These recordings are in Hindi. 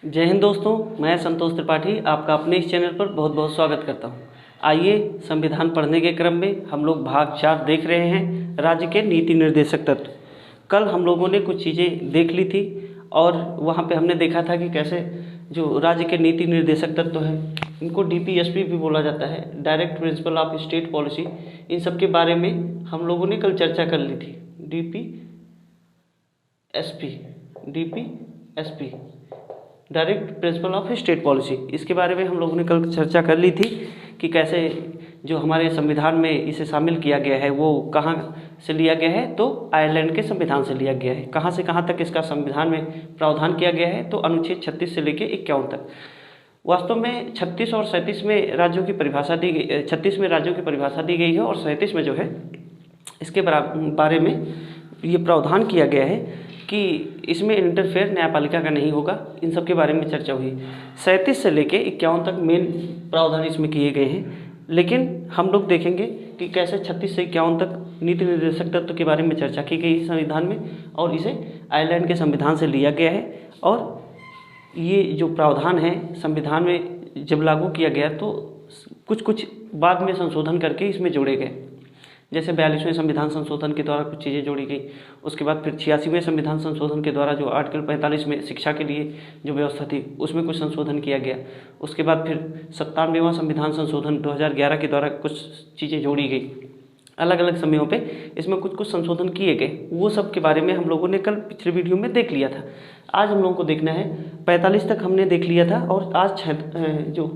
जय हिंद दोस्तों, मैं संतोष त्रिपाठी आपका अपने इस चैनल पर बहुत बहुत स्वागत करता हूं। आइए संविधान पढ़ने के क्रम में हम लोग भाग 4 देख रहे हैं, राज्य के नीति निर्देशक तत्व। कल हम लोगों ने कुछ चीज़ें देख ली थी और वहां पे हमने देखा था कि कैसे जो राज्य के नीति निर्देशक तत्व हैं, इनको DPSP भी बोला जाता है, direct principle of state policy. इन सब के बारे में हम लोगों ने कल चर्चा कर ली थी। DPSP direct principle of state policy, इसके बारे में हम लोगों ने कल चर्चा कर ली थी कि कैसे जो हमारे संविधान में इसे शामिल किया गया है वो कहाँ से लिया गया है, तो आयरलैंड के संविधान से लिया गया है। कहाँ से कहाँ तक इसका संविधान में प्रावधान किया गया है, तो अनुच्छेद 36 से लेकर 51 तक। वास्तव में 36 और 37 में राज्यों की परिभाषा दी गई, 36 में राज्यों की परिभाषा दी गई है और 37 में जो है इसके बारे में ये प्रावधान किया गया है कि इसमें इंटरफेयर न्यायपालिका का नहीं होगा। इन सब के बारे में चर्चा हुई। 37 से लेके 51 तक मेन प्रावधान इसमें किए गए हैं, लेकिन हम लोग देखेंगे कि कैसे 36 से 51 तक नीति निर्देशक तत्व के बारे में चर्चा की गई संविधान में और इसे आयरलैंड के संविधान से लिया गया है। और ये जो प्रावधान है संविधान में जब लागू किया गया तो कुछ बाद में संशोधन करके इसमें जोड़े गए। जैसे 42वें संविधान संशोधन के द्वारा कुछ चीज़ें जोड़ी गई। उसके बाद फिर 86वें संविधान संशोधन के द्वारा जो आर्टिकल 45 में शिक्षा के लिए जो व्यवस्था थी उसमें कुछ संशोधन किया गया। उसके बाद फिर 97वां संविधान संशोधन 2011 के द्वारा कुछ चीज़ें जोड़ी गई। अलग अलग समयों पे इसमें कुछ संशोधन किए गए। वो सब के बारे में हम लोगों ने कल पिछले वीडियो में देख लिया था। आज हम लोगों को देखना है 45 तक हमने देख लिया था और आज जो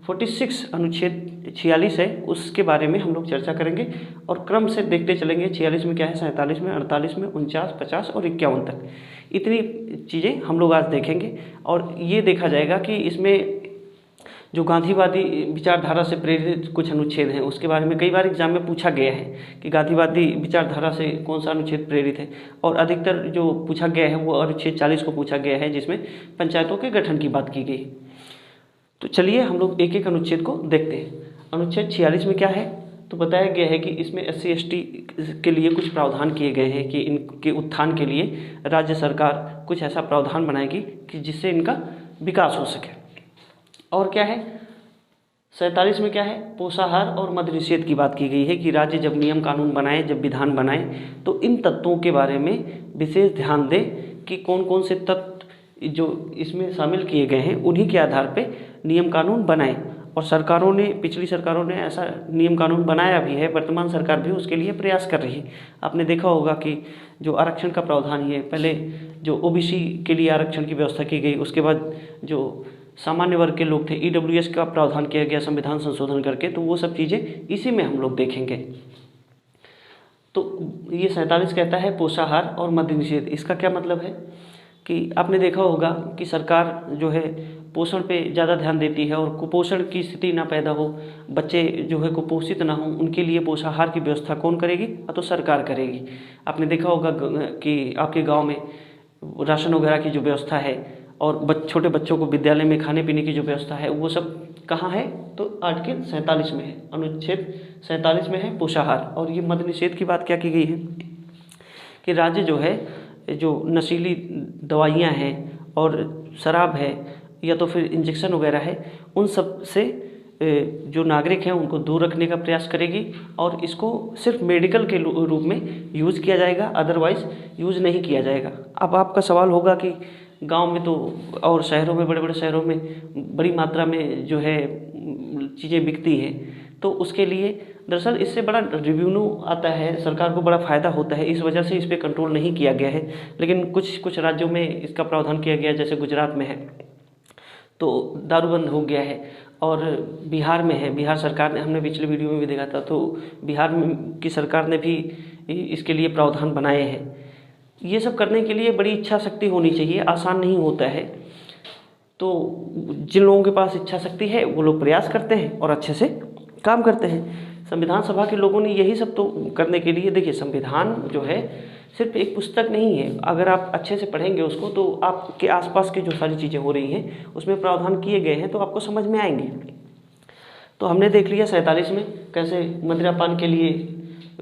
46 अनुच्छेद 46 है उसके बारे में हम लोग चर्चा करेंगे और क्रम से देखते चलेंगे। 46 में क्या है, 47 में, 48 में, 49, 50 और 51 तक इतनी चीज़ें हम लोग आज देखेंगे। और ये देखा जाएगा कि इसमें जो गांधीवादी विचारधारा से प्रेरित कुछ अनुच्छेद हैं उसके बारे में कई बार एग्जाम में पूछा गया है कि गांधीवादी विचारधारा से कौन सा अनुच्छेद प्रेरित है। और अधिकतर जो पूछा गया है वो अनुच्छेद 40 को पूछा गया है, जिसमें पंचायतों के गठन की बात की गई। तो चलिए हम लोग एक एक अनुच्छेद को देखते हैं। अनुच्छेद 46 में क्या है, तो बताया गया है कि इसमें SC ST के लिए कुछ प्रावधान किए गए हैं कि इनके उत्थान के लिए राज्य सरकार कुछ ऐसा प्रावधान बनाएगी कि जिससे इनका विकास हो सके। और क्या है, 47 में क्या है, पोषाहार और मद्य निषेध की बात की गई है कि राज्य जब नियम कानून बनाए, जब विधान बनाए, तो इन तत्वों के बारे में विशेष ध्यान दें कि कौन कौन से तत्व जो इसमें शामिल किए गए हैं उन्हीं के आधार पे नियम कानून बनाए। और सरकारों ने, पिछली सरकारों ने ऐसा नियम कानून बनाया भी है, वर्तमान सरकार भी उसके लिए प्रयास कर रही है। आपने देखा होगा कि जो आरक्षण का प्रावधान है, पहले जो OBC के लिए आरक्षण की व्यवस्था की गई, उसके बाद जो सामान्य वर्ग के लोग थे EWS का प्रावधान किया गया संविधान संशोधन करके। तो वो सब चीज़ें इसी में हम लोग देखेंगे। तो ये 47 कहता है पोषाहार और मद्य निषेध। इसका क्या मतलब है कि आपने देखा होगा कि सरकार जो है पोषण पे ज़्यादा ध्यान देती है और कुपोषण की स्थिति ना पैदा हो, बच्चे जो है कुपोषित ना हों, उनके लिए पोषाहार की व्यवस्था कौन करेगी, तो सरकार करेगी। आपने देखा होगा कि आपके गांव में राशन वगैरह की जो व्यवस्था है और छोटे बच्चों को विद्यालय में खाने पीने की जो व्यवस्था है वो सब कहाँ है, तो आर्टिकल 47 में है, अनुच्छेद 47 में है पोषाहार। और ये मद्य निषेध की बात क्या की गई है कि राज्य जो है जो नशीली दवाइयाँ हैं और शराब है या तो फिर इंजेक्शन वगैरह है, उन सब से जो नागरिक हैं उनको दूर रखने का प्रयास करेगी और इसको सिर्फ मेडिकल के रूप में यूज़ किया जाएगा, अदरवाइज़ यूज़ नहीं किया जाएगा। अब आपका सवाल होगा कि गांव में तो और शहरों में, बड़े बड़े शहरों में बड़ी मात्रा में जो है चीज़ें बिकती हैं, तो उसके लिए दरअसल इससे बड़ा रेवेन्यू आता है, सरकार को बड़ा फ़ायदा होता है, इस वजह से इस पर कंट्रोल नहीं किया गया है। लेकिन कुछ राज्यों में इसका प्रावधान किया गया है, जैसे गुजरात में है तो दारूबंद हो गया है और बिहार में है। बिहार सरकार ने, हमने पिछले वीडियो में भी देखा था, तो बिहार की सरकार ने भी इसके लिए प्रावधान बनाए हैं। ये सब करने के लिए बड़ी इच्छा शक्ति होनी चाहिए, आसान नहीं होता है। तो जिन लोगों के पास इच्छा शक्ति है वो लोग प्रयास करते हैं और अच्छे से काम करते हैं। संविधान सभा के लोगों ने यही सब तो करने के लिए, देखिए संविधान जो है सिर्फ एक पुस्तक नहीं है। अगर आप अच्छे से पढ़ेंगे उसको तो आपके आसपास की जो सारी चीज़ें हो रही हैं उसमें प्रावधान किए गए हैं तो आपको समझ में आएंगे। तो हमने देख लिया 47 में कैसे मदिरापान के लिए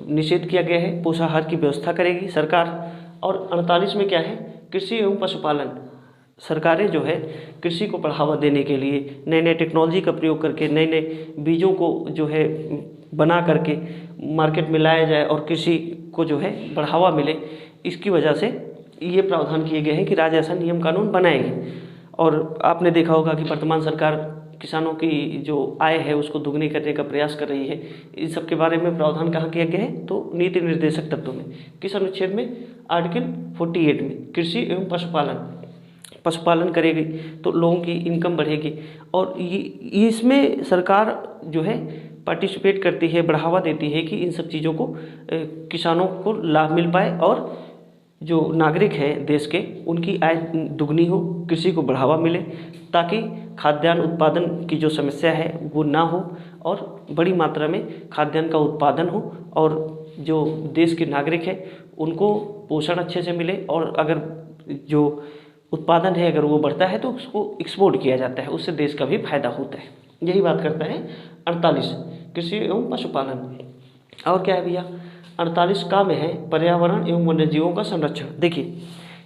निषेध किया गया है, पोषाहार की व्यवस्था करेगी सरकार। और 48 में क्या है, कृषि एवं पशुपालन। सरकारें जो है कृषि को बढ़ावा देने के लिए नए नए टेक्नोलॉजी का प्रयोग करके नए नए बीजों को जो है बना करके मार्केट में लाया जाए और कृषि को जो है बढ़ावा मिले, इसकी वजह से ये प्रावधान किए गए हैं कि राज्य ऐसा नियम कानून बनाएगी। और आपने देखा होगा कि वर्तमान सरकार किसानों की जो आय है उसको दुगनी करने का प्रयास कर रही है। इन सब के बारे में प्रावधान कहाँ किया गया है, तो नीति निर्देशक तत्वों में, किस अनुच्छेद में, आर्टिकल 48 में। कृषि एवं पशुपालन करेगी तो लोगों की इनकम बढ़ेगी और ये इसमें सरकार जो है पार्टिसिपेट करती है, बढ़ावा देती है कि इन सब चीज़ों को किसानों को लाभ मिल पाए और जो नागरिक हैं देश के उनकी आय दुगनी हो, कृषि को बढ़ावा मिले, ताकि खाद्यान्न उत्पादन की जो समस्या है वो ना हो और बड़ी मात्रा में खाद्यान्न का उत्पादन हो और जो देश के नागरिक हैं उनको पोषण अच्छे से मिले। और अगर जो उत्पादन है अगर वो बढ़ता है तो उसको एक्सपोर्ट किया जाता है, उससे देश का भी फायदा होता है। यही बात करता है 48 कृषि एवं पशुपालन। और क्या है भैया, 48 का में है पर्यावरण एवं वन्य जीवों का संरक्षण। देखिए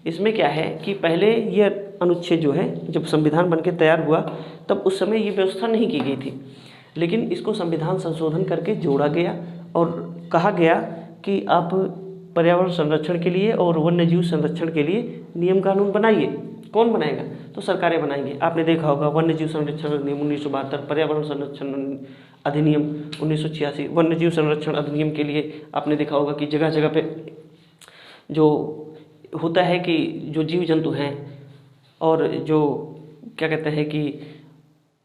इसमें क्या है कि पहले ये अनुच्छेद जो है जब संविधान बनके तैयार हुआ तब उस समय ये व्यवस्था नहीं की गई थी, लेकिन इसको संविधान संशोधन करके जोड़ा गया और कहा गया कि आप पर्यावरण संरक्षण के लिए और वन्य जीव संरक्षण के लिए नियम कानून बनाइए। कौन बनाएगा, तो सरकारें बनाएंगे। आपने देखा होगा वन्य जीव संरक्षण अधिनियम 1972, पर्यावरण संरक्षण अधिनियम 1986, वन्य जीव संरक्षण अधिनियम के लिए आपने देखा होगा कि जगह जगह पे जो होता है कि जो जीव जंतु हैं और जो क्या कहते हैं कि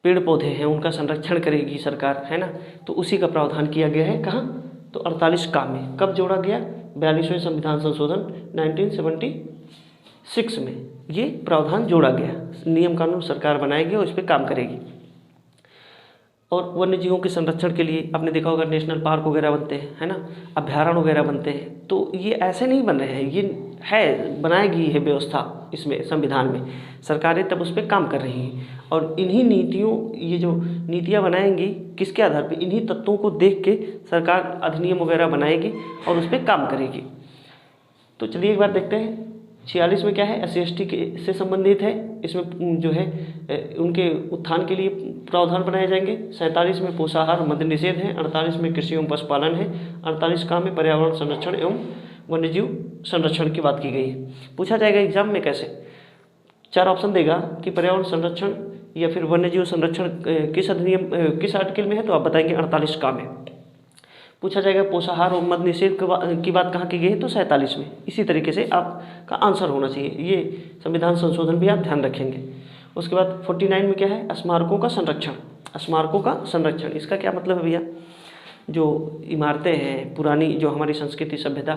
पेड़ पौधे हैं उनका संरक्षण करेगी सरकार, है ना। तो उसी का प्रावधान किया गया है कहाँ, तो 48 का में। कब जोड़ा गया, 42वें संविधान संशोधन 1976 में ये प्रावधान जोड़ा गया। नियम कानून सरकार बनाएगी और इस पर काम करेगी। और वन्य जीवों के संरक्षण के लिए आपने देखा होगा नेशनल पार्क वगैरह बनते हैं, है ना, अभ्यारण्य वगैरह बनते हैं। तो ये ऐसे नहीं बन रहे हैं, ये है बनाएगी है व्यवस्था इसमें संविधान में, सरकारें तब उस पर काम कर रही हैं। और इन्हीं नीतियों, ये जो नीतियाँ बनाएंगी किसके आधार पे, इन्हीं तत्वों को देख के सरकार अधिनियम वगैरह बनाएगी और उस पर काम करेगी। तो चलिए एक बार देखते हैं 46 में क्या है, SC/ST के से संबंधित है। इसमें जो है उनके उत्थान के लिए प्रावधान बनाए जाएंगे। 47 में पोषाहार मद्य निषेध है। 48 में कृषि एवं पशुपालन है। 48 का में पर्यावरण संरक्षण एवं वन्यजीव संरक्षण की बात की गई है। पूछा जाएगा एग्जाम में कैसे, 4 ऑप्शन देगा कि पर्यावरण संरक्षण या फिर वन्यजीव संरक्षण किस अधिनियम किस आर्टिकल में है, तो आप बताएंगे 48 का में। पूछा जाएगा पोषाहार और मद्य निषेध की बात कहाँ की गई है, तो 47 में। इसी तरीके से आपका आंसर होना चाहिए। ये संविधान संशोधन भी आप ध्यान रखेंगे। उसके बाद 49 में क्या है, स्मारकों का संरक्षण। स्मारकों का संरक्षण इसका क्या मतलब है भैया, जो इमारतें हैं पुरानी, जो हमारी संस्कृति सभ्यता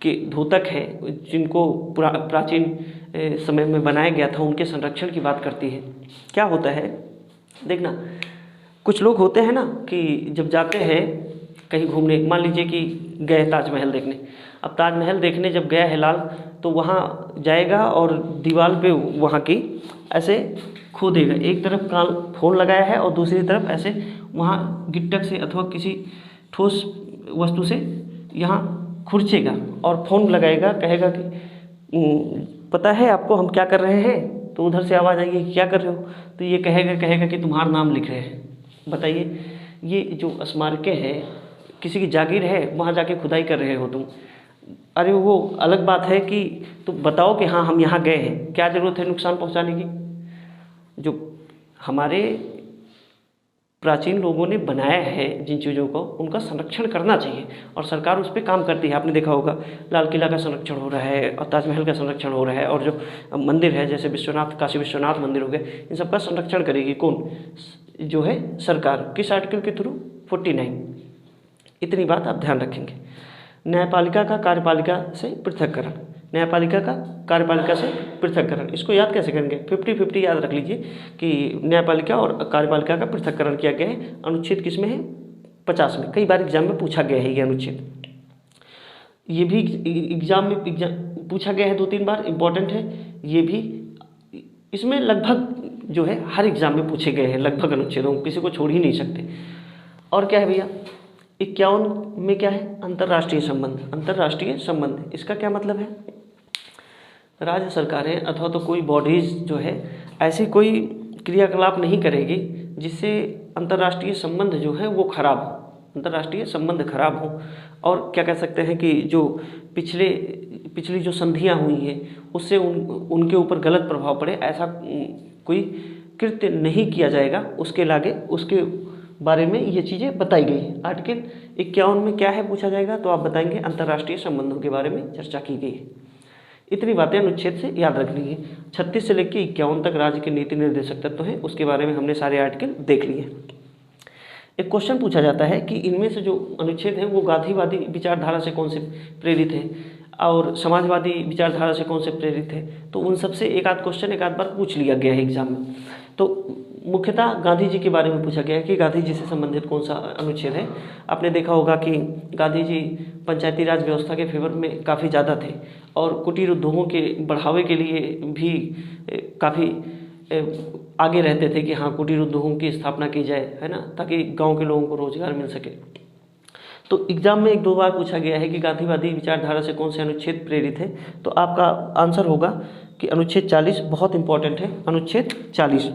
के द्योतक हैं, जिनको प्राचीन समय में बनाया गया था, उनके संरक्षण की बात करती है। क्या होता है देखना, कुछ लोग होते हैं ना कि जब जाते हैं कहीं घूमने, मान लीजिए कि गए ताजमहल देखने। अब ताजमहल देखने जब गया है लाल, तो वहाँ जाएगा और दीवार पे वहाँ की ऐसे खोदेगा। एक तरफ कान फोन लगाया है और दूसरी तरफ ऐसे वहाँ गिट्टक से अथवा किसी ठोस वस्तु से यहाँ खुरचेगा और फोन लगाएगा, कहेगा कि पता है आपको हम क्या कर रहे हैं, तो उधर से आवाज़ आएगी क्या कर रहे हो, तो ये कहेगा कि तुम्हारा नाम लिख रहे हैं। बताइए, ये जो स्मारकें हैं किसी की जागीर है, वहाँ जाके खुदाई कर रहे हो तुम। अरे वो अलग बात है कि तुम बताओ कि हाँ हम यहाँ गए हैं, क्या ज़रूरत है नुकसान पहुँचाने की। जो हमारे प्राचीन लोगों ने बनाया है जिन चीज़ों को, उनका संरक्षण करना चाहिए और सरकार उस पर काम करती है। आपने देखा होगा लाल किला का संरक्षण हो रहा है और ताजमहल का संरक्षण हो रहा है, और जो मंदिर है जैसे विश्वनाथ, काशी विश्वनाथ मंदिर हो गए, इन सब का संरक्षण करेगी कौन, जो है सरकार। किस आर्टिकल के थ्रू, 49। इतनी बात आप ध्यान रखेंगे। न्यायपालिका का कार्यपालिका से पृथककरण, न्यायपालिका का कार्यपालिका से पृथककरण, इसको याद कैसे करेंगे, 50-50 याद रख लीजिए कि न्यायपालिका और कार्यपालिका का पृथककरण किया गया है। अनुच्छेद किस में है, 50 में। कई बार एग्जाम में पूछा गया है ये अनुच्छेद, ये भी एग्जाम में पूछा गया है 2-3 बार, इम्पॉर्टेंट है ये भी। इसमें लगभग जो है हर एग्जाम में पूछे गए हैं लगभग अनुच्छेदों, किसी को छोड़ ही नहीं सकते। और क्या है भैया, 51 में क्या है, अंतर्राष्ट्रीय संबंध। अंतर्राष्ट्रीय संबंध इसका क्या मतलब है, राज्य सरकारें अथवा तो कोई बॉडीज़ जो है ऐसी कोई क्रियाकलाप नहीं करेगी जिससे अंतर्राष्ट्रीय संबंध जो है वो खराब हो, अंतर्राष्ट्रीय संबंध खराब हो। और क्या कह सकते हैं कि जो पिछली जो संधियां हुई हैं उससे उनके ऊपर गलत प्रभाव पड़े, ऐसा कोई कृत्य नहीं किया जाएगा। उसके बारे में ये चीज़ें बताई गई हैं। आर्टिकल 51 में क्या है पूछा जाएगा तो आप बताएंगे अंतर्राष्ट्रीय संबंधों के बारे में चर्चा की गई है। इतनी बातें अनुच्छेद से याद रखनी है। 36 से लेकर 51 तक राज्य के नीति निर्देशक तत्व हैं, उसके बारे में हमने सारे आर्टिकल देख लिए। एक क्वेश्चन पूछा जाता है कि इनमें से जो अनुच्छेद हैं वो गांधीवादी विचारधारा से कौन से प्रेरित है और समाजवादी विचारधारा से कौन से प्रेरित है, तो उन सबसे एक आध क्वेश्चन एक आध बार पूछ लिया गया है एग्जाम में। तो मुख्यतः गांधी जी के बारे में पूछा गया है कि गांधी जी से संबंधित कौन सा अनुच्छेद है। आपने देखा होगा कि गांधी जी पंचायती राज व्यवस्था के फेवर में काफ़ी ज़्यादा थे और कुटीर उद्योगों के बढ़ावे के लिए भी काफ़ी आगे रहते थे कि हाँ कुटीर उद्योगों की स्थापना की जाए, है ना, ताकि गांव के लोगों को रोजगार मिल सके। तो एग्जाम में एक दो बार पूछा गया है कि गांधीवादी विचारधारा से कौन से अनुच्छेद प्रेरित है, तो आपका आंसर होगा कि अनुच्छेद 40 बहुत इंपॉर्टेंट है, अनुच्छेद 40।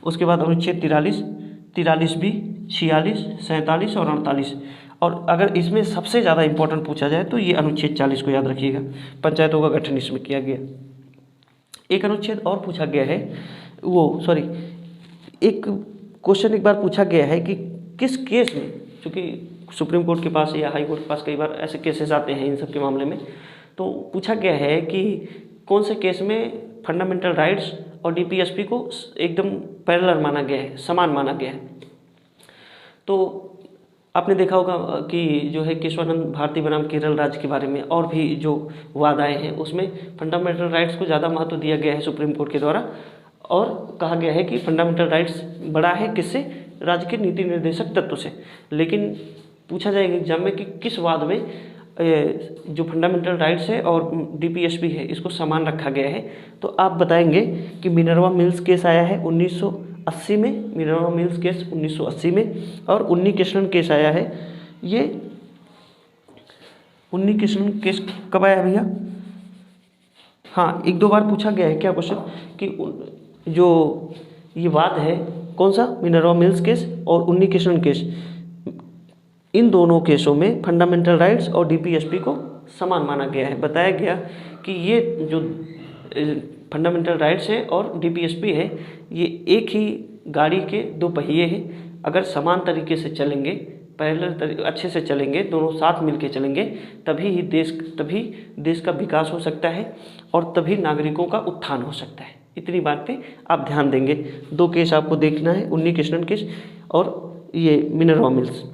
उसके बाद अनुच्छेद 43 भी, 46, 47 और 48। और अगर इसमें सबसे ज़्यादा इंपॉर्टेंट पूछा जाए तो ये अनुच्छेद 40 को याद रखिएगा, पंचायतों का गठन इसमें किया गया। एक अनुच्छेद और पूछा गया है, एक क्वेश्चन एक बार पूछा गया है कि किस केस में, चूँकि सुप्रीम कोर्ट के पास या हाई कोर्ट के पास कई बार ऐसे केसेस आते हैं इन सब के मामले में, तो पूछा गया है कि कौन से केस में फंडामेंटल राइट्स और डीपीएसपी को एकदम पैरेलल माना गया है, समान माना गया है। तो आपने देखा होगा कि जो है केशवानंद भारती बनाम केरल राज्य के बारे में और भी जो वाद आए हैं उसमें फंडामेंटल राइट्स को ज़्यादा महत्व दिया गया है सुप्रीम कोर्ट के द्वारा, और कहा गया है कि फंडामेंटल राइट्स बड़ा है किससे, राज्य के नीति निर्देशक तत्व से। लेकिन पूछा जाएगा एग्जाम में कि किस वाद में जो फंडामेंटल राइट्स है और डीपीएसपी है इसको समान रखा गया है, तो आप बताएंगे कि मिनर्वा मिल्स केस आया है 1980 में, मिनर्वा मिल्स केस 1980 में, और उन्नी कृष्णन केस आया है, ये उन्नी कृष्णन केस कब आया भैया? हाँ, एक दो बार पूछा गया है क्या क्वेश्चन कि जो ये वाद है कौन सा, मिनर्वा मिल्स केस और उन्नी कृष्णन केस, इन दोनों केसों में फंडामेंटल राइट्स और डीपीएसपी को समान माना गया है। बताया गया कि ये जो फंडामेंटल राइट्स है और डीपीएसपी है ये एक ही गाड़ी के दो पहिए हैं, अगर समान तरीके से चलेंगे, पैरेलल अच्छे से चलेंगे, दोनों साथ मिलके चलेंगे, तभी देश का विकास हो सकता है और तभी नागरिकों का उत्थान हो सकता है। इतनी बात पे आप ध्यान देंगे। दो केस आपको देखना है, उन्नी कृष्णन केस और ये मिनर्वा मिल्स।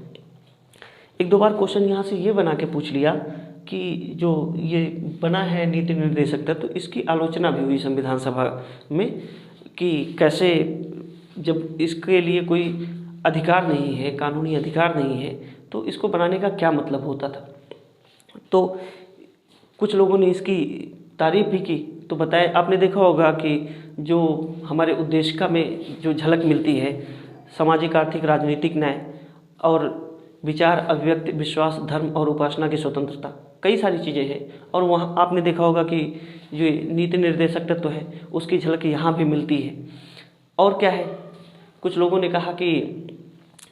एक दो बार क्वेश्चन यहाँ से ये बना के पूछ लिया कि जो ये बना है नीति निर्देशक तत्व, तो इसकी आलोचना भी हुई संविधान सभा में कि कैसे, जब इसके लिए कोई अधिकार नहीं है, कानूनी अधिकार नहीं है, तो इसको बनाने का क्या मतलब होता था। तो कुछ लोगों ने इसकी तारीफ भी की। तो बताया, आपने देखा होगा कि जो हमारे उद्देशिका में जो झलक मिलती है, सामाजिक, आर्थिक, राजनीतिक न्याय और विचार, अभिव्यक्ति, विश्वास, धर्म और उपासना की स्वतंत्रता, कई सारी चीज़ें हैं। और वहाँ आपने देखा होगा कि जो नीति निर्देशक तत्व है उसकी झलक यहाँ भी मिलती है। और क्या है, कुछ लोगों ने कहा कि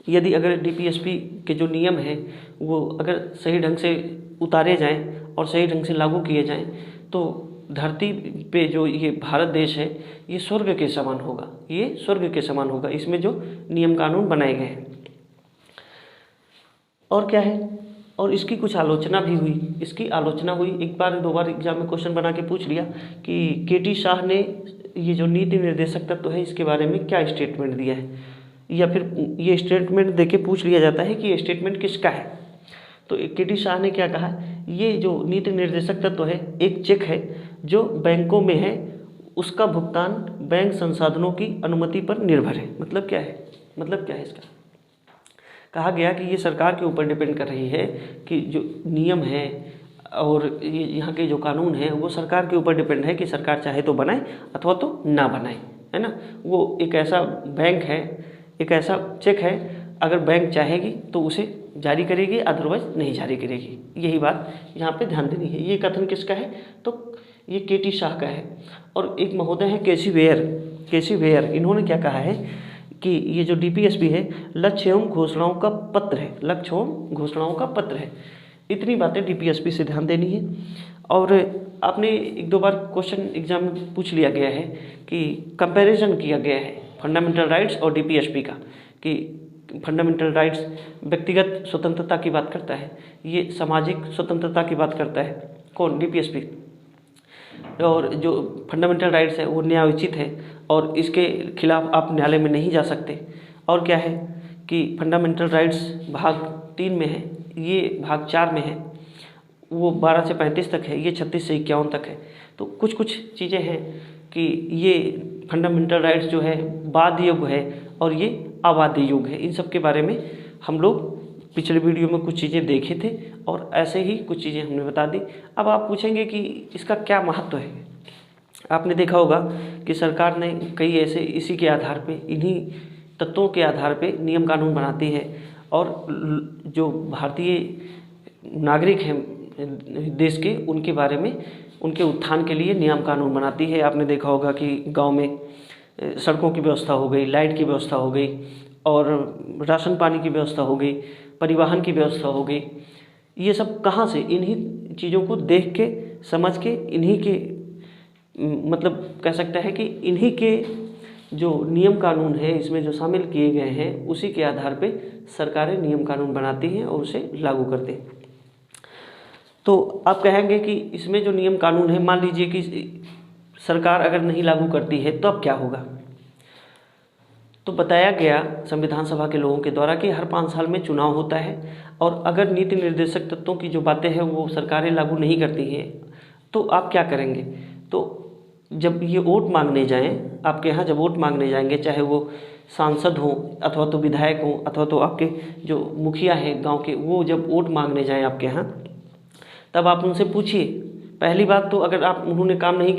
यदि अगर डीपीएसपी के जो नियम हैं वो अगर सही ढंग से उतारे जाएं और सही ढंग से लागू किए जाएं तो धरती पे जो ये भारत देश है ये स्वर्ग के समान होगा, ये स्वर्ग के समान होगा, इसमें जो नियम कानून बनाए गए हैं। और क्या है, और इसकी कुछ आलोचना भी हुई, इसकी आलोचना हुई, एक बार दो बार एग्जाम में क्वेश्चन बना के पूछ लिया कि केटी शाह ने ये जो नीति निर्देशक तत्व है इसके बारे में क्या स्टेटमेंट दिया है, या फिर ये स्टेटमेंट देके पूछ लिया जाता है कि ये स्टेटमेंट किसका है। तो केटी शाह ने क्या कहा, ये जो नीति निर्देशक तत्व है एक चेक है जो बैंकों में है, उसका भुगतान बैंक संसाधनों की अनुमति पर निर्भर है। मतलब क्या है, मतलब क्या है इसका, कहा गया कि ये सरकार के ऊपर डिपेंड कर रही है कि जो नियम है और यहाँ के जो कानून है वो सरकार के ऊपर डिपेंड है कि सरकार चाहे तो बनाए अथवा तो ना बनाए, है ना। वो एक ऐसा बैंक है, एक ऐसा चेक है, अगर बैंक चाहेगी तो उसे जारी करेगी, अदरवाइज नहीं जारी करेगी। यही बात यहाँ पे ध्यान देनी है। ये कथन किसका है, तो ये KT शाह का है। और एक महोदय है केसी वेयर, इन्होंने क्या कहा है कि ये जो DPSP है लक्ष्य एवं घोषणाओं का पत्र है। इतनी बातें DPSP से ध्यान देनी है। और आपने एक दो बार क्वेश्चन एग्जाम में पूछ लिया गया है कि कंपैरिजन किया गया है फंडामेंटल राइट्स और DPSP का, कि फंडामेंटल राइट्स व्यक्तिगत स्वतंत्रता की बात करता है, ये सामाजिक स्वतंत्रता की बात करता है, कौन? DPSP। और जो फंडामेंटल राइट्स है वो न्यायोचित है और इसके खिलाफ आप न्यायालय में नहीं जा सकते। और क्या है कि फंडामेंटल राइट्स भाग 3 में है, ये भाग 4 में है, वो 12 से 35 तक है, ये 36 से 51 तक है। तो कुछ चीज़ें हैं कि ये फंडामेंटल राइट्स जो है बाध्य युग है और ये अबाध्य युग है। इन सब के बारे में हम लोग पिछले वीडियो में कुछ चीज़ें देखे थे और ऐसे ही कुछ चीज़ें हमने बता दी। अब आप पूछेंगे कि इसका क्या महत्व है। आपने देखा होगा कि सरकार ने कई ऐसे इसी के आधार पे, इन्हीं तत्वों के आधार पे नियम कानून बनाती है और जो भारतीय नागरिक हैं देश के, उनके बारे में, उनके उत्थान के लिए नियम कानून बनाती है। आपने देखा होगा कि गांव में सड़कों की व्यवस्था हो गई, लाइट की व्यवस्था हो गई और राशन पानी की व्यवस्था हो गई, परिवहन की व्यवस्था हो गई। ये सब कहाँ से? इन्हीं चीज़ों को देख के, समझ के, इन्हीं के मतलब कह सकते हैं कि इन्हीं के जो नियम कानून है इसमें जो शामिल किए गए हैं, उसी के आधार पे सरकारें नियम कानून बनाती हैं और उसे लागू करते हैं। तो आप कहेंगे कि इसमें जो नियम कानून है, मान लीजिए कि सरकार अगर नहीं लागू करती है तो अब क्या होगा? तो बताया गया संविधान सभा के लोगों के द्वारा कि हर 5 साल में चुनाव होता है और अगर नीति निर्देशक तत्वों की जो बातें हैं वो सरकारें लागू नहीं करती हैं तो आप क्या करेंगे? तो जब ये वोट मांगने जाएं, आपके यहाँ जब वोट मांगने जाएंगे, चाहे वो सांसद हों अथवा तो विधायक हों अथवा तो आपके जो मुखिया हैं गांव के, वो जब वोट मांगने जाएं आपके यहाँ, तब आप उनसे पूछिए। पहली बात तो अगर आप उन्होंने काम नहीं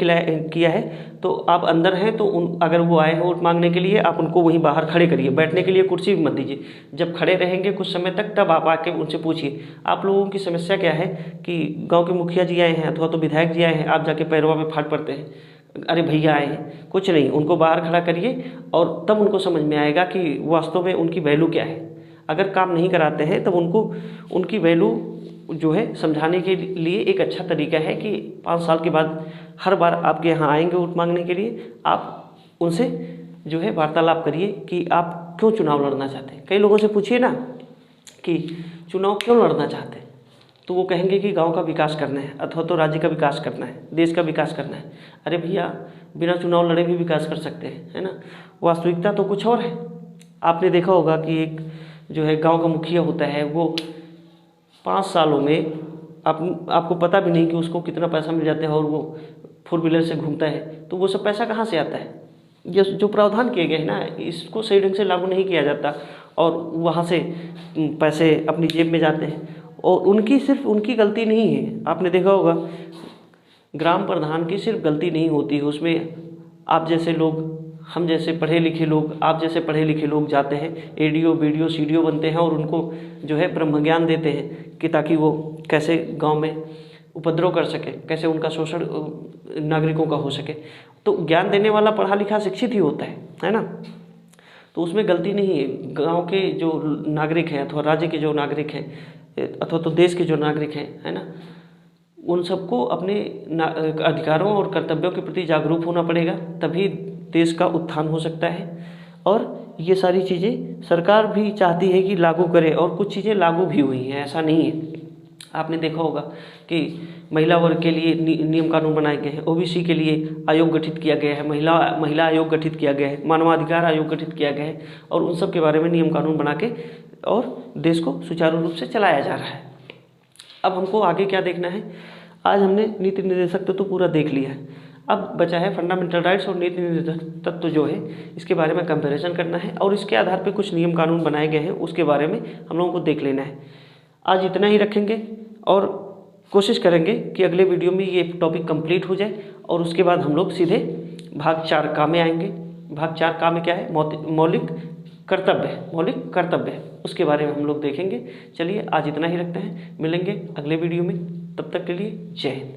किया है तो आप अंदर हैं तो अगर वो आए हैं वोट मांगने के लिए, आप उनको वहीं बाहर खड़े करिए, बैठने के लिए कुर्सी भी मत दीजिए। जब खड़े रहेंगे कुछ समय तक, तब आप आके उनसे पूछिए आप लोगों की समस्या क्या है कि गांव के मुखिया जी आए हैं अथवा तो विधायक जी आए हैं, आप जाके पैरवा में फाट पड़ते हैं, अरे भैया आए हैं, कुछ नहीं, उनको बाहर खड़ा करिए और तब उनको समझ में आएगा कि वास्तव में उनकी वैल्यू क्या है। अगर काम नहीं कराते हैं तब उनको उनकी वैल्यू जो है समझाने के लिए एक अच्छा तरीका है कि 5 साल के बाद हर बार आपके यहाँ आएंगे वोट मांगने के लिए, आप उनसे जो है वार्तालाप करिए कि आप क्यों चुनाव लड़ना चाहते हैं। कई लोगों से पूछिए ना कि चुनाव क्यों लड़ना चाहते हैं, तो वो कहेंगे कि गांव का विकास करना है अथवा तो राज्य का विकास करना है, देश का विकास करना है। अरे भैया, बिना चुनाव लड़े भी विकास कर सकते हैं, है ना। वास्तविकता तो कुछ और है। आपने देखा होगा कि एक जो है गांव का मुखिया होता है, वो 5 सालों में आपको पता भी नहीं कि उसको कितना पैसा मिल जाता है और वो 4 व्हीलर से घूमता है। तो वो सब पैसा कहाँ से आता है? जो प्रावधान किए गए हैं ना, इसको सही ढंग से लागू नहीं किया जाता और वहाँ से पैसे अपनी जेब में जाते हैं। और सिर्फ उनकी गलती नहीं है। आपने देखा होगा ग्राम प्रधान की सिर्फ गलती नहीं होती है, उसमें आप जैसे लोग, हम जैसे पढ़े लिखे लोग, आप जैसे पढ़े लिखे लोग जाते हैं, ADO BDO CDO बनते हैं और उनको जो है ब्रह्म ज्ञान देते हैं कि ताकि वो कैसे गांव में उपद्रव कर सके, कैसे उनका शोषण नागरिकों का हो सके। तो ज्ञान देने वाला पढ़ा लिखा शिक्षित ही होता है ना। तो उसमें गलती नहीं है। गांव के जो नागरिक हैं अथवा राज्य के जो नागरिक हैं अथवा तो देश के जो नागरिक हैं, है ना, उन सबको अपने अधिकारों और कर्तव्यों के प्रति जागरूक होना पड़ेगा, तभी देश का उत्थान हो सकता है। और ये सारी चीज़ें सरकार भी चाहती है कि लागू करे और कुछ चीज़ें लागू भी हुई हैं, ऐसा नहीं है। आपने देखा होगा कि महिला वर्ग के लिए नियम कानून बनाए गए हैं, OBC के लिए आयोग गठित किया गया है, महिला आयोग गठित किया गया है, मानवाधिकार आयोग गठित किया गया है और उन सब के बारे में नियम कानून बना के और देश को सुचारू रूप से चलाया जा रहा है। अब हमको आगे क्या देखना है? आज हमने नीति निर्देशक तत्व पूरा देख लिया है। अब बचा है फंडामेंटल राइट्स और नीति निर्देशक तत्व जो है, इसके बारे में कंपैरिजन करना है और इसके आधार पे कुछ नियम कानून बनाए गए हैं, उसके बारे में हम लोगों को देख लेना है। आज इतना ही रखेंगे और कोशिश करेंगे कि अगले वीडियो में ये टॉपिक कंप्लीट हो जाए और उसके बाद हम लोग सीधे भाग 4 का में आएंगे। भाग 4 का में क्या है? मौलिक कर्तव्य, उसके बारे में हम लोग देखेंगे। चलिए आज इतना ही रखते हैं, मिलेंगे अगले वीडियो में, तब तक के लिए जय हिंद।